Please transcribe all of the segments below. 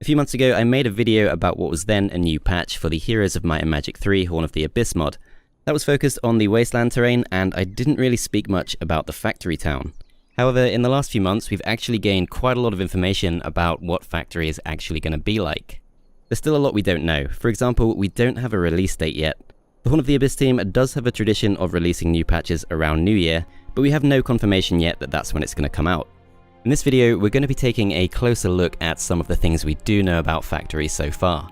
A few months ago, I made a video about what was then a new patch for the Heroes of Might and Magic 3 Horn of the Abyss mod. That was focused on the wasteland terrain, and I didn't really speak much about the factory town. However, in the last few months, we've actually gained quite a lot of information about what factory is actually going to be like. There's still a lot we don't know. For example, we don't have a release date yet. The Horn of the Abyss team does have a tradition of releasing new patches around New Year, but we have no confirmation yet that that's when it's going to come out. In this video, we're going to be taking a closer look at some of the things we do know about Factory so far.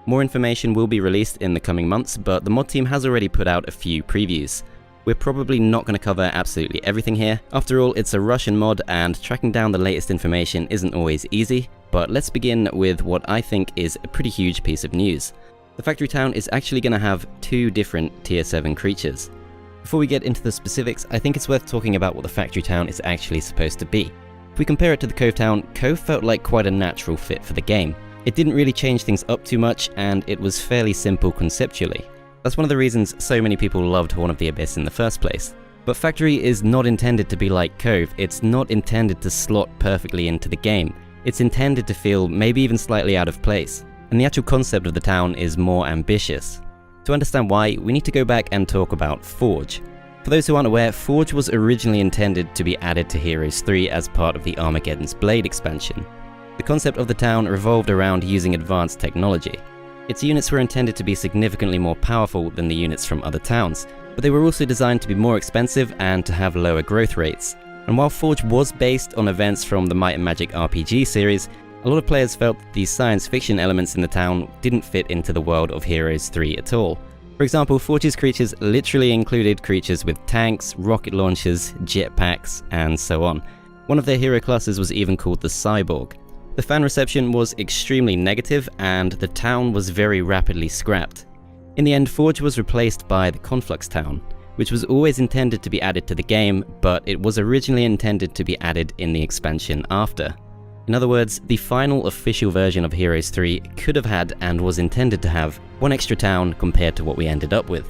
More information will be released in the coming months, but the mod team has already put out a few previews. We're probably not going to cover absolutely everything here. After all, it's a Russian mod and tracking down the latest information isn't always easy, but let's begin with what I think is a pretty huge piece of news. The Factory Town is actually going to have two different Tier 7 creatures. Before we get into the specifics, I think it's worth talking about what the Factory Town is actually supposed to be. If we compare it to the Cove Town, Cove felt like quite a natural fit for the game. It didn't really change things up too much, and it was fairly simple conceptually. That's one of the reasons so many people loved Horn of the Abyss in the first place. But Factory is not intended to be like Cove. It's not intended to slot perfectly into the game. It's intended to feel maybe even slightly out of place. And the actual concept of the town is more ambitious. To understand why, we need to go back and talk about Forge. For those who aren't aware, Forge was originally intended to be added to Heroes 3 as part of the Armageddon's Blade expansion. The concept of the town revolved around using advanced technology. Its units were intended to be significantly more powerful than the units from other towns, but they were also designed to be more expensive and to have lower growth rates. And while Forge was based on events from the Might and Magic RPG series, a lot of players felt that these science fiction elements in the town didn't fit into the world of Heroes 3 at all. For example, Forge's creatures literally included creatures with tanks, rocket launchers, jetpacks, and so on. One of their hero classes was even called the Cyborg. The fan reception was extremely negative, and the town was very rapidly scrapped. In the end, Forge was replaced by the Conflux Town, which was always intended to be added to the game, but it was originally intended to be added in the expansion after. In other words, the final official version of Heroes 3 could have had and was intended to have one extra town compared to what we ended up with.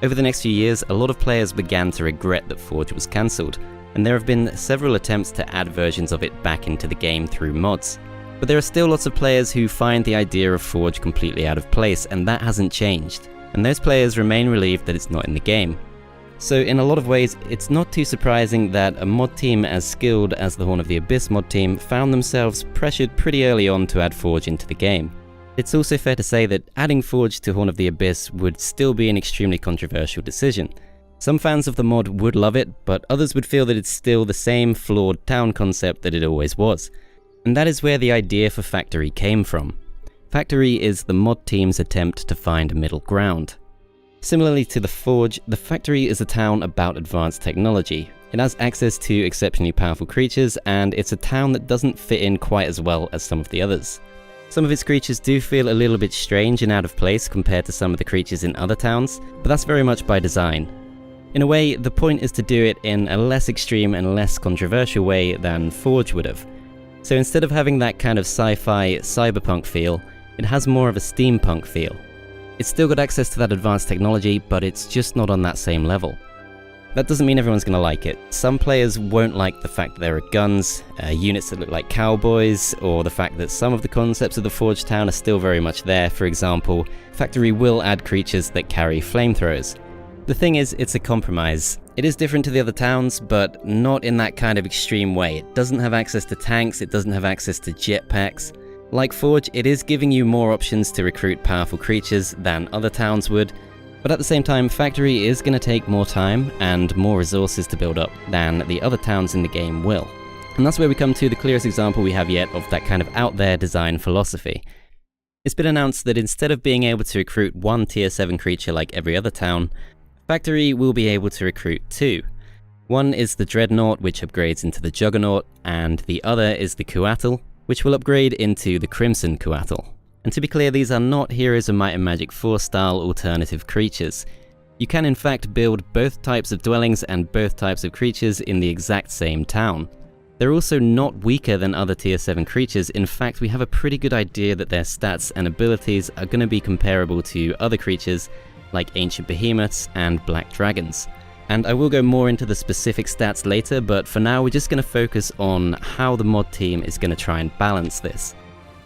Over the next few years, a lot of players began to regret that Forge was cancelled, and there have been several attempts to add versions of it back into the game through mods. But there are still lots of players who find the idea of Forge completely out of place, and that hasn't changed, and those players remain relieved that it's not in the game. So in a lot of ways, it's not too surprising that a mod team as skilled as the Horn of the Abyss mod team found themselves pressured pretty early on to add Forge into the game. It's also fair to say that adding Forge to Horn of the Abyss would still be an extremely controversial decision. Some fans of the mod would love it, but others would feel that it's still the same flawed town concept that it always was. And that is where the idea for Factory came from. Factory is the mod team's attempt to find a middle ground. Similarly to the Forge, the Factory is a town about advanced technology. It has access to exceptionally powerful creatures, and it's a town that doesn't fit in quite as well as some of the others. Some of its creatures do feel a little bit strange and out of place compared to some of the creatures in other towns, but that's very much by design. In a way, the point is to do it in a less extreme and less controversial way than Forge would have. So instead of having that kind of sci-fi cyberpunk feel, it has more of a steampunk feel. It's still got access to that advanced technology, but it's just not on that same level. That doesn't mean everyone's going to like it. Some players won't like the fact that there are guns, units that look like cowboys, or the fact that some of the concepts of the Forge Town are still very much there. For example, Factory will add creatures that carry flamethrowers. The thing is, it's a compromise. It is different to the other towns, but not in that kind of extreme way. It doesn't have access to tanks, it doesn't have access to jetpacks. Like Forge, it is giving you more options to recruit powerful creatures than other towns would, but at the same time, Factory is going to take more time and more resources to build up than the other towns in the game will. And that's where we come to the clearest example we have yet of that kind of out there design philosophy. It's been announced that instead of being able to recruit one Tier 7 creature like every other town, Factory will be able to recruit two. One is the Dreadnought, which upgrades into the Juggernaut, and the other is the Couatl, which will upgrade into the Crimson Couatl. And to be clear, these are not Heroes of Might and Magic 4 style alternative creatures. You can in fact build both types of dwellings and both types of creatures in the exact same town. They're also not weaker than other Tier 7 creatures. In fact, we have a pretty good idea that their stats and abilities are going to be comparable to other creatures like Ancient Behemoths and Black Dragons. And I will go more into the specific stats later, but for now we're just going to focus on how the mod team is going to try and balance this.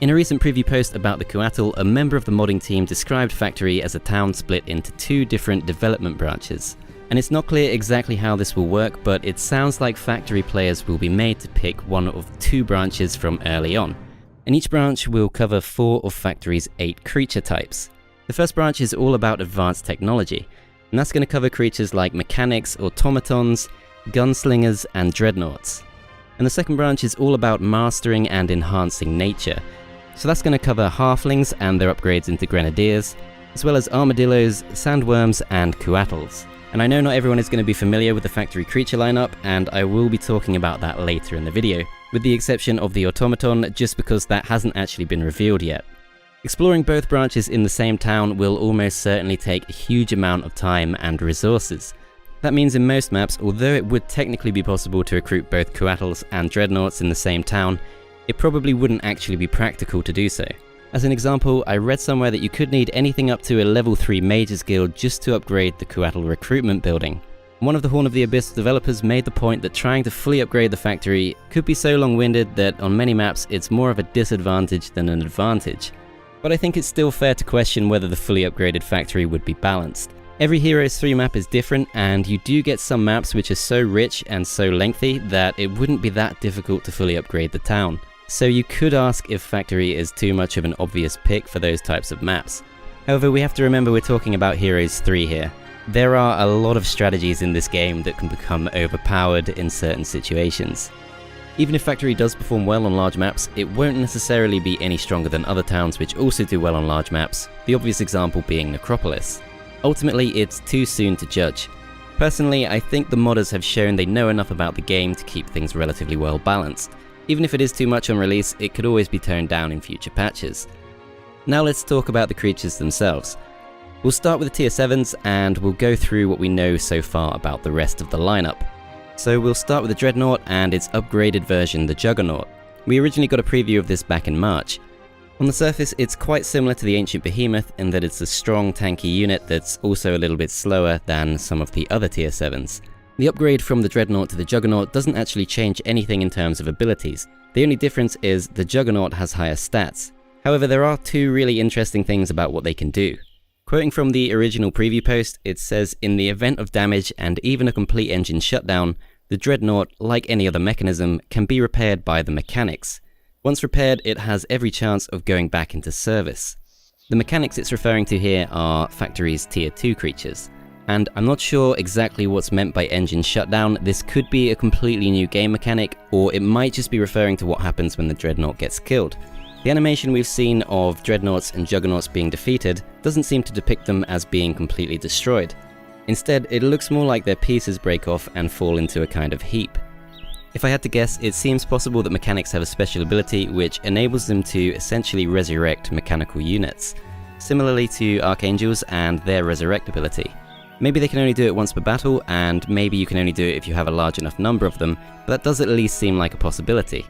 In a recent preview post about the Couatl, a member of the modding team described Factory as a town split into 2 different development branches. And it's not clear exactly how this will work, but it sounds like Factory players will be made to pick one of 2 branches from early on. And each branch will cover 4 of Factory's 8 creature types. The first branch is all about advanced technology, and that's going to cover creatures like mechanics, automatons, gunslingers, and dreadnoughts. And the second branch is all about mastering and enhancing nature. So that's going to cover halflings and their upgrades into grenadiers, as well as armadillos, sandworms, and Couatls. And I know not everyone is going to be familiar with the Factory creature lineup, and I will be talking about that later in the video, with the exception of the automaton, just because that hasn't actually been revealed yet. Exploring both branches in the same town will almost certainly take a huge amount of time and resources. That means in most maps, although it would technically be possible to recruit both Couatls and Dreadnoughts in the same town, it probably wouldn't actually be practical to do so. As an example, I read somewhere that you could need anything up to a level 3 Mages Guild just to upgrade the Couatl recruitment building. One of the Horn of the Abyss developers made the point that trying to fully upgrade the factory could be so long-winded that on many maps it's more of a disadvantage than an advantage. But I think it's still fair to question whether the fully upgraded factory would be balanced. Every Heroes 3 map is different, and you do get some maps which are so rich and so lengthy that it wouldn't be that difficult to fully upgrade the town. So you could ask if Factory is too much of an obvious pick for those types of maps. However, we have to remember we're talking about Heroes 3 here. There are a lot of strategies in this game that can become overpowered in certain situations. Even if Factory does perform well on large maps, it won't necessarily be any stronger than other towns which also do well on large maps, the obvious example being Necropolis. Ultimately, it's too soon to judge. Personally, I think the modders have shown they know enough about the game to keep things relatively well balanced. Even if it is too much on release, it could always be toned down in future patches. Now let's talk about the creatures themselves. We'll start with the tier 7s and we'll go through what we know so far about the rest of the lineup. So we'll start with the Dreadnought and its upgraded version, the Juggernaut. We originally got a preview of this back in March. On the surface, it's quite similar to the ancient behemoth in that it's a strong tanky unit that's also a little bit slower than some of the other tier 7s. The upgrade from the Dreadnought to the Juggernaut doesn't actually change anything in terms of abilities. The only difference is the Juggernaut has higher stats. However, there are 2 really interesting things about what they can do. Quoting from the original preview post, it says, "In the event of damage and even a complete engine shutdown, the Dreadnought, like any other mechanism, can be repaired by the mechanics. Once repaired, it has every chance of going back into service." The mechanics it's referring to here are Factory's tier 2 creatures. And I'm not sure exactly what's meant by engine shutdown. This could be a completely new game mechanic, or it might just be referring to what happens when the Dreadnought gets killed. The animation we've seen of Dreadnoughts and Juggernauts being defeated doesn't seem to depict them as being completely destroyed. Instead, it looks more like their pieces break off and fall into a kind of heap. If I had to guess, it seems possible that mechanics have a special ability which enables them to essentially resurrect mechanical units, similarly to Archangels and their resurrect ability. Maybe they can only do it once per battle, and maybe you can only do it if you have a large enough number of them, but that does at least seem like a possibility.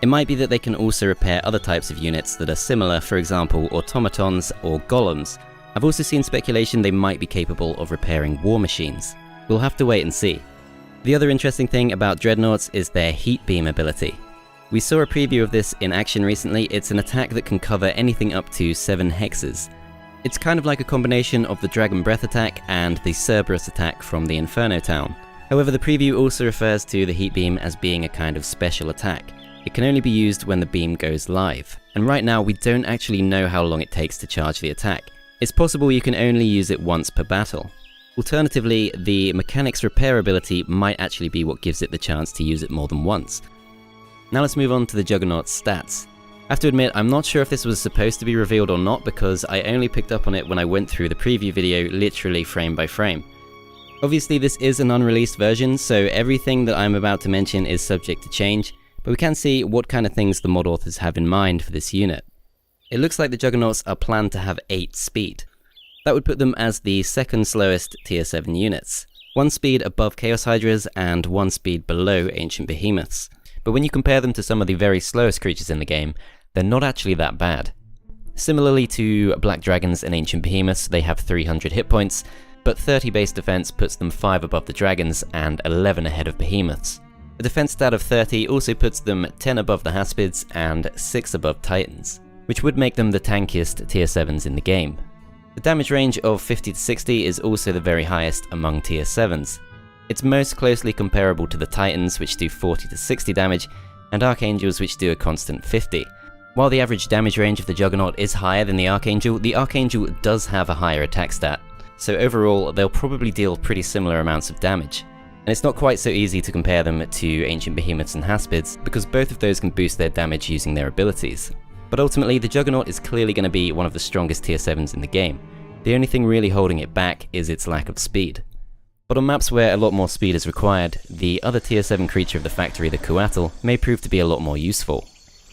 It might be that they can also repair other types of units that are similar, for example automatons or golems. I've also seen speculation they might be capable of repairing war machines. We'll have to wait and see. The other interesting thing about Dreadnoughts is their heat beam ability. We saw a preview of this in action recently. It's an attack that can cover anything up to 7 hexes. It's kind of like a combination of the Dragon Breath attack and the Cerberus attack from the Inferno Town. However, the preview also refers to the heat beam as being a kind of special attack. It can only be used when the beam goes live, and right now we don't actually know how long it takes to charge the attack. It's possible you can only use it once per battle. Alternatively, the mechanics repair ability might actually be what gives it the chance to use it more than once. Now let's move on to the Juggernaut's stats. I have to admit, I'm not sure if this was supposed to be revealed or not because I only picked up on it when I went through the preview video literally frame by frame. Obviously this is an unreleased version, so everything that I'm about to mention is subject to change, but we can see what kind of things the mod authors have in mind for this unit. It looks like the Juggernauts are planned to have 8 speed. That would put them as the second slowest tier 7 units, 1 speed above Chaos Hydras and 1 speed below Ancient Behemoths. But when you compare them to some of the very slowest creatures in the game, they're not actually that bad. Similarly to Black Dragons and Ancient Behemoths, they have 300 hit points, but 30 base defense puts them 5 above the Dragons and 11 ahead of Behemoths. A defense stat of 30 also puts them 10 above the Haspids and 6 above Titans, which would make them the tankiest tier 7s in the game. The damage range of 50 to 60 is also the very highest among tier 7s. It's most closely comparable to the Titans, which do 40 to 60 damage, and Archangels, which do a constant 50. While the average damage range of the Juggernaut is higher than the Archangel does have a higher attack stat, so overall they'll probably deal pretty similar amounts of damage. And it's not quite so easy to compare them to Ancient Behemoths and Haspids, because both of those can boost their damage using their abilities. But ultimately, the Juggernaut is clearly going to be one of the strongest tier 7s in the game. The only thing really holding it back is its lack of speed. But on maps where a lot more speed is required, the other tier 7 creature of the factory, the Couatl, may prove to be a lot more useful.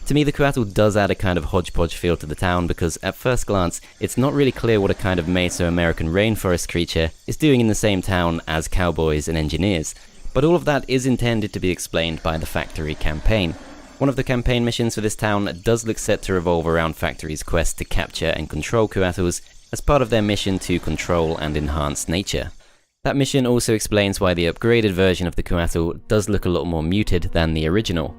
To me, the Couatl does add a kind of hodgepodge feel to the town because at first glance, it's not really clear what a kind of Mesoamerican rainforest creature is doing in the same town as cowboys and engineers. But all of that is intended to be explained by the factory campaign. One of the campaign missions for this town does look set to revolve around Factory's quest to capture and control Couatls as part of their mission to control and enhance nature. That mission also explains why the upgraded version of the Couatl does look a lot more muted than the original.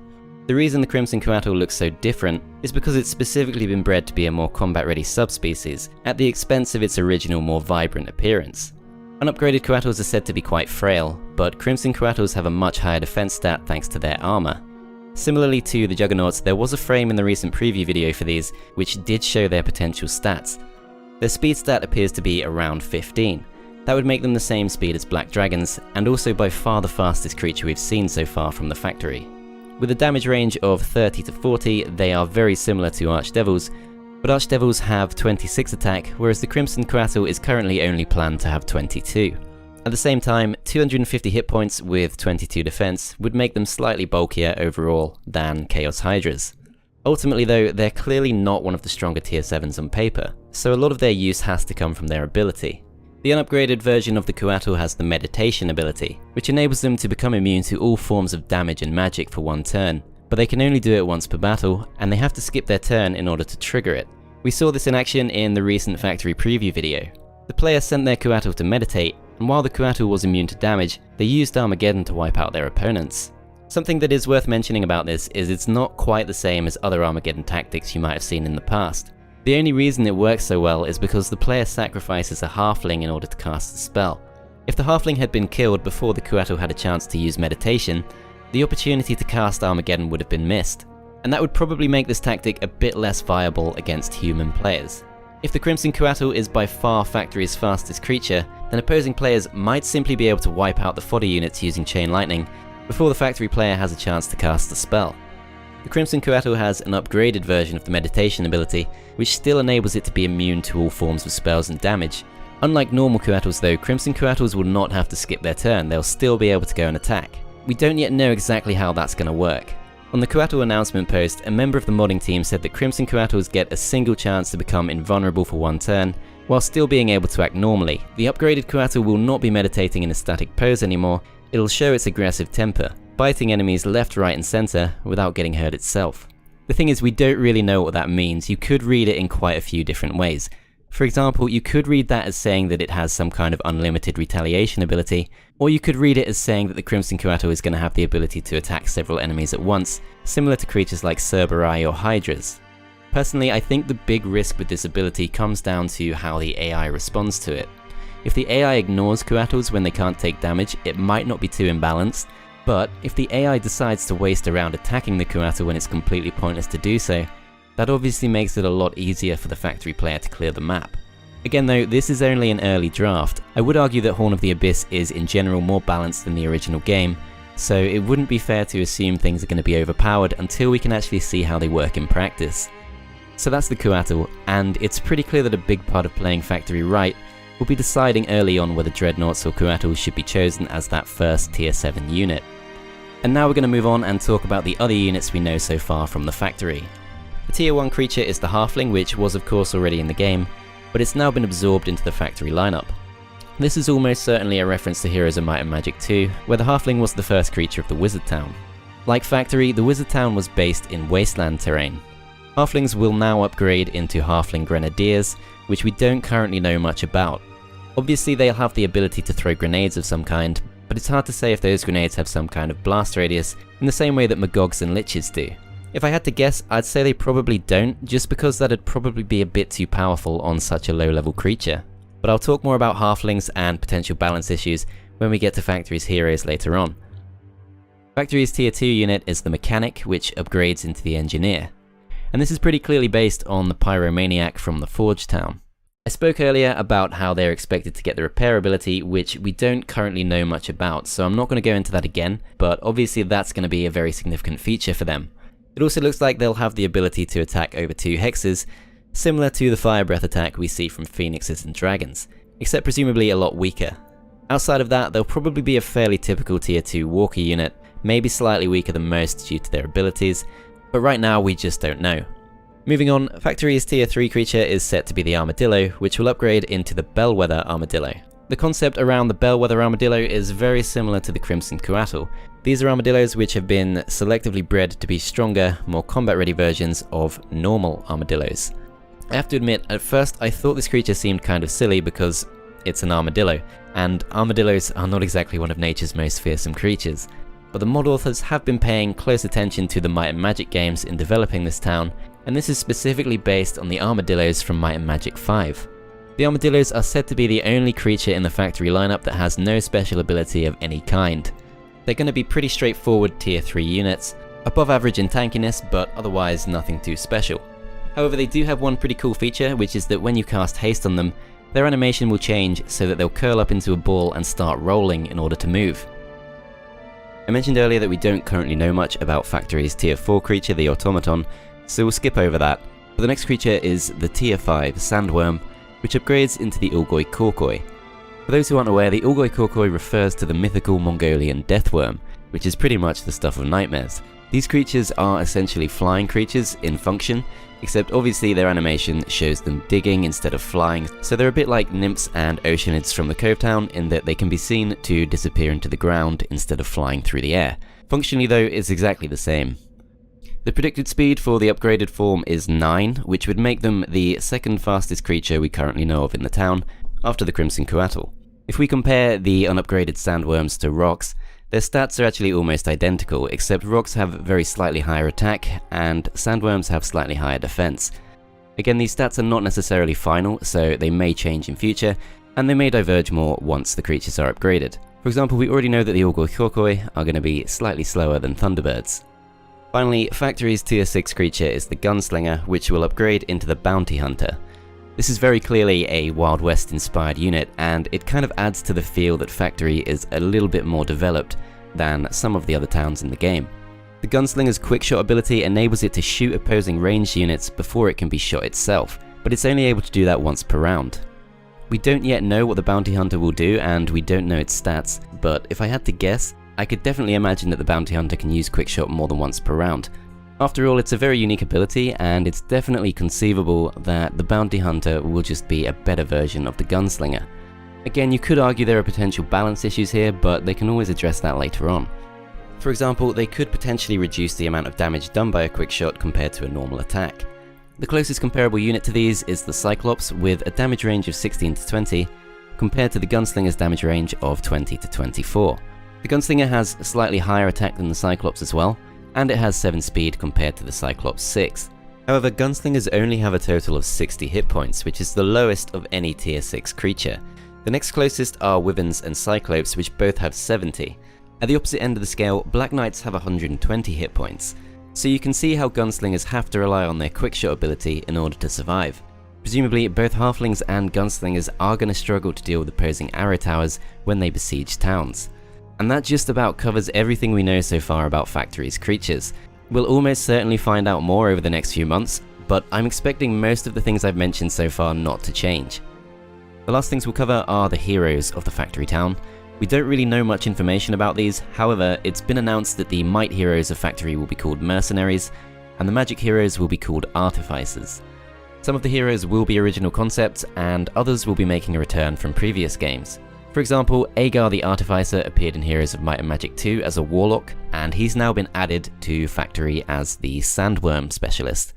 The reason the Crimson Couatl looks so different is because it's specifically been bred to be a more combat-ready subspecies, at the expense of its original more vibrant appearance. Unupgraded Couatls are said to be quite frail, but Crimson Couatls have a much higher defense stat thanks to their armor. Similarly to the Juggernauts, there was a frame in the recent preview video for these which did show their potential stats. Their speed stat appears to be around 15. That would make them the same speed as Black Dragons, and also by far the fastest creature we've seen so far from the factory. With a damage range of 30 to 40, they are very similar to Archdevils, but Archdevils have 26 attack, whereas the Crimson Couatl is currently only planned to have 22. At the same time, 250 hit points with 22 defense would make them slightly bulkier overall than Chaos Hydras. Ultimately though, they're clearly not one of the stronger tier 7s on paper, so a lot of their use has to come from their ability. The unupgraded version of the Couatl has the Meditation ability, which enables them to become immune to all forms of damage and magic for one turn, but they can only do it once per battle, and they have to skip their turn in order to trigger it. We saw this in action in the recent factory preview video. The player sent their Couatl to meditate, and while the Couatl was immune to damage, they used Armageddon to wipe out their opponents. Something that is worth mentioning about this is it's not quite the same as other Armageddon tactics you might have seen in the past. The only reason it works so well is because the player sacrifices a Halfling in order to cast the spell. If the Halfling had been killed before the Couatl had a chance to use Meditation, the opportunity to cast Armageddon would have been missed, and that would probably make this tactic a bit less viable against human players. If the Crimson Couatl is by far Factory's fastest creature, then opposing players might simply be able to wipe out the fodder units using Chain Lightning before the Factory player has a chance to cast the spell. The Crimson Couatl has an upgraded version of the Meditation ability, which still enables it to be immune to all forms of spells and damage. Unlike normal Couatls though, Crimson Couatls will not have to skip their turn, they'll still be able to go and attack. We don't yet know exactly how that's going to work. On the Couatl announcement post, a member of the modding team said that Crimson Couatls get a single chance to become invulnerable for one turn, while still being able to act normally. The upgraded Couatl will not be meditating in a static pose anymore, it'll show its aggressive temper, biting enemies left, right and center without getting hurt itself. The thing is, we don't really know what that means. You could read it in quite a few different ways. For example, you could read that as saying that it has some kind of unlimited retaliation ability, or you could read it as saying that the Crimson Couatl is going to have the ability to attack several enemies at once, similar to creatures like Cerberus or Hydras. Personally, I think the big risk with this ability comes down to how the AI responds to it. If the AI ignores Couatls when they can't take damage, it might not be too imbalanced, but if the AI decides to waste around attacking the Couatl when it's completely pointless to do so, that obviously makes it a lot easier for the Factory player to clear the map. Again though, this is only an early draft. I would argue that Horn of the Abyss is in general more balanced than the original game, so it wouldn't be fair to assume things are going to be overpowered until we can actually see how they work in practice. So that's the Couatl, and it's pretty clear that a big part of playing Factory right will be deciding early on whether Dreadnoughts or Couatls should be chosen as that first tier 7 unit. And now we're going to move on and talk about the other units we know so far from the Factory. The tier 1 creature is the Halfling, which was of course already in the game, but it's now been absorbed into the Factory lineup. This is almost certainly a reference to Heroes of Might and Magic 2, where the Halfling was the first creature of the Wizard Town. Like Factory, the Wizard Town was based in wasteland terrain. Halflings will now upgrade into Halfling Grenadiers, which we don't currently know much about. Obviously they'll have the ability to throw grenades of some kind, but it's hard to say if those grenades have some kind of blast radius in the same way that Magogs and Liches do. If I had to guess, I'd say they probably don't, just because that'd probably be a bit too powerful on such a low level creature. But I'll talk more about halflings and potential balance issues when we get to Factory's heroes later on. Factory's tier 2 unit is the Mechanic, which upgrades into the Engineer. And this is pretty clearly based on the Pyromaniac from the Forge Town. I spoke earlier about how they're expected to get the repair ability, which we don't currently know much about, so I'm not going to go into that again, but obviously that's going to be a very significant feature for them. It also looks like they'll have the ability to attack over 2 hexes, similar to the Fire Breath attack we see from Phoenixes and Dragons, except presumably a lot weaker. Outside of that, they'll probably be a fairly typical tier 2 walker unit, maybe slightly weaker than most due to their abilities, but right now we just don't know. Moving on, Factory's tier 3 creature is set to be the Armadillo, which will upgrade into the Bellwether Armadillo. The concept around the Bellwether Armadillo is very similar to the Crimson Couatl. These are armadillos which have been selectively bred to be stronger, more combat-ready versions of normal armadillos. I have to admit, at first I thought this creature seemed kind of silly because it's an armadillo, and armadillos are not exactly one of nature's most fearsome creatures. But the mod authors have been paying close attention to the Might and Magic games in developing this town, and this is specifically based on the armadillos from Might and Magic 5. The armadillos are said to be the only creature in the Factory lineup that has no special ability of any kind. They're going to be pretty straightforward tier 3 units, above average in tankiness, but otherwise nothing too special. However, they do have one pretty cool feature, which is that when you cast haste on them, their animation will change so that they'll curl up into a ball and start rolling in order to move. I mentioned earlier that we don't currently know much about Factory's tier 4 creature, the Automaton, so we'll skip over that. But the next creature is the tier 5 Sandworm, which upgrades into the Olgoi-Khorkoi. For those who aren't aware, the Olgoi-Khorkoi refers to the mythical Mongolian deathworm, which is pretty much the stuff of nightmares. These creatures are essentially flying creatures in function, except obviously their animation shows them digging instead of flying, so they're a bit like nymphs and oceanids from the Cove Town in that they can be seen to disappear into the ground instead of flying through the air. Functionally though, it's exactly the same. The predicted speed for the upgraded form is 9, which would make them the second fastest creature we currently know of in the town, after the Crimson Couatl. If we compare the unupgraded Sandworms to Rocks, their stats are actually almost identical, except Rocks have very slightly higher attack, and Sandworms have slightly higher defense. Again, these stats are not necessarily final, so they may change in future, and they may diverge more once the creatures are upgraded. For example, we already know that the Olgoi-Khorkoi are going to be slightly slower than Thunderbirds. Finally, Factory's tier 6 creature is the Gunslinger, which will upgrade into the Bounty Hunter. This is very clearly a Wild West inspired unit, and it kind of adds to the feel that Factory is a little bit more developed than some of the other towns in the game. The Gunslinger's quickshot ability enables it to shoot opposing ranged units before it can be shot itself, but it's only able to do that once per round. We don't yet know what the Bounty Hunter will do, and we don't know its stats, but if I had to guess, I could definitely imagine that the Bounty Hunter can use quickshot more than once per round. After all, it's a very unique ability, and it's definitely conceivable that the Bounty Hunter will just be a better version of the Gunslinger. Again, you could argue there are potential balance issues here, but they can always address that later on. For example, they could potentially reduce the amount of damage done by a quickshot compared to a normal attack. The closest comparable unit to these is the Cyclops, with a damage range of 16 to 20, compared to the Gunslinger's damage range of 20 to 24. The Gunslinger has a slightly higher attack than the Cyclops as well, and it has 7 speed compared to the Cyclops 6. However, Gunslingers only have a total of 60 hit points, which is the lowest of any tier 6 creature. The next closest are Wyverns and Cyclopes, which both have 70. At the opposite end of the scale, Black Knights have 120 hit points, so you can see how Gunslingers have to rely on their quickshot ability in order to survive. Presumably, both Halflings and Gunslingers are going to struggle to deal with opposing arrow towers when they besiege towns. And that just about covers everything we know so far about Factory's creatures. We'll almost certainly find out more over the next few months, but I'm expecting most of the things I've mentioned so far not to change. The last things we'll cover are the heroes of the Factory Town. We don't really know much information about these, however, it's been announced that the Might heroes of Factory will be called Mercenaries, and the Magic heroes will be called Artificers. Some of the heroes will be original concepts, and others will be making a return from previous games. For example, Agar the Artificer appeared in Heroes of Might and Magic 2 as a Warlock, and he's now been added to Factory as the Sandworm specialist.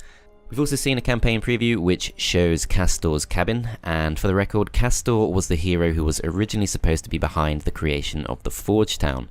We've also seen a campaign preview which shows Castor's cabin, and for the record, Castor was the hero who was originally supposed to be behind the creation of the Forge Town.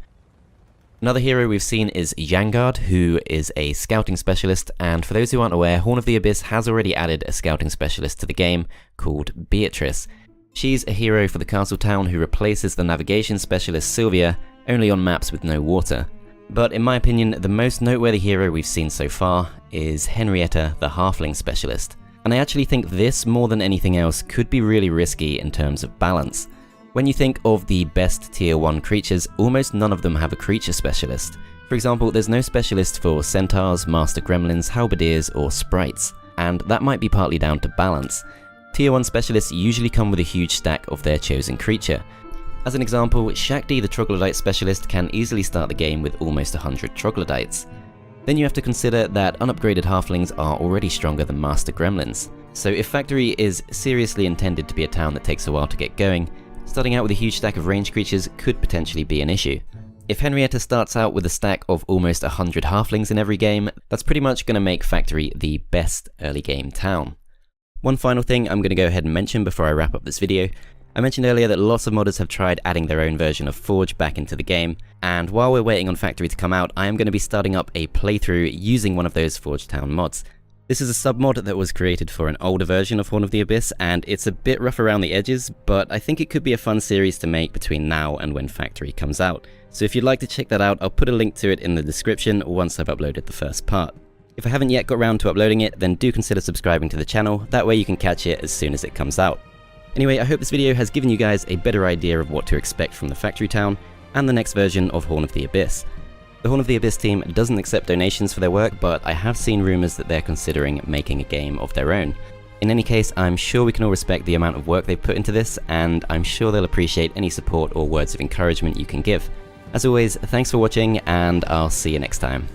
Another hero we've seen is Yangard, who is a scouting specialist, and for those who aren't aware, Horn of the Abyss has already added a scouting specialist to the game called Beatrice. She's a hero for the castle town who replaces the navigation specialist Sylvia, only on maps with no water. But in my opinion, the most noteworthy hero we've seen so far is Henrietta, the Halfling specialist. And I actually think this, more than anything else, could be really risky in terms of balance. When you think of the best tier 1 creatures, almost none of them have a creature specialist. For example, there's no specialist for centaurs, master gremlins, halberdiers, or sprites. And that might be partly down to balance. Tier 1 specialists usually come with a huge stack of their chosen creature. As an example, Shakti the Troglodyte specialist can easily start the game with almost 100 Troglodytes. Then you have to consider that unupgraded halflings are already stronger than master gremlins. So if Factory is seriously intended to be a town that takes a while to get going, starting out with a huge stack of ranged creatures could potentially be an issue. If Henrietta starts out with a stack of almost 100 halflings in every game, that's pretty much going to make Factory the best early game town. One final thing I'm going to go ahead and mention before I wrap up this video. I mentioned earlier that lots of modders have tried adding their own version of Forge back into the game, and while we're waiting on Factory to come out, I am going to be starting up a playthrough using one of those Forge Town mods. This is a sub-mod that was created for an older version of Horn of the Abyss, and it's a bit rough around the edges, but I think it could be a fun series to make between now and when Factory comes out. So if you'd like to check that out, I'll put a link to it in the description once I've uploaded the first part. If I haven't yet got around to uploading it, then do consider subscribing to the channel, that way you can catch it as soon as it comes out. Anyway, I hope this video has given you guys a better idea of what to expect from the Factory Town and the next version of Horn of the Abyss. The Horn of the Abyss team doesn't accept donations for their work, but I have seen rumours that they're considering making a game of their own. In any case, I'm sure we can all respect the amount of work they've put into this, and I'm sure they'll appreciate any support or words of encouragement you can give. As always, thanks for watching, and I'll see you next time.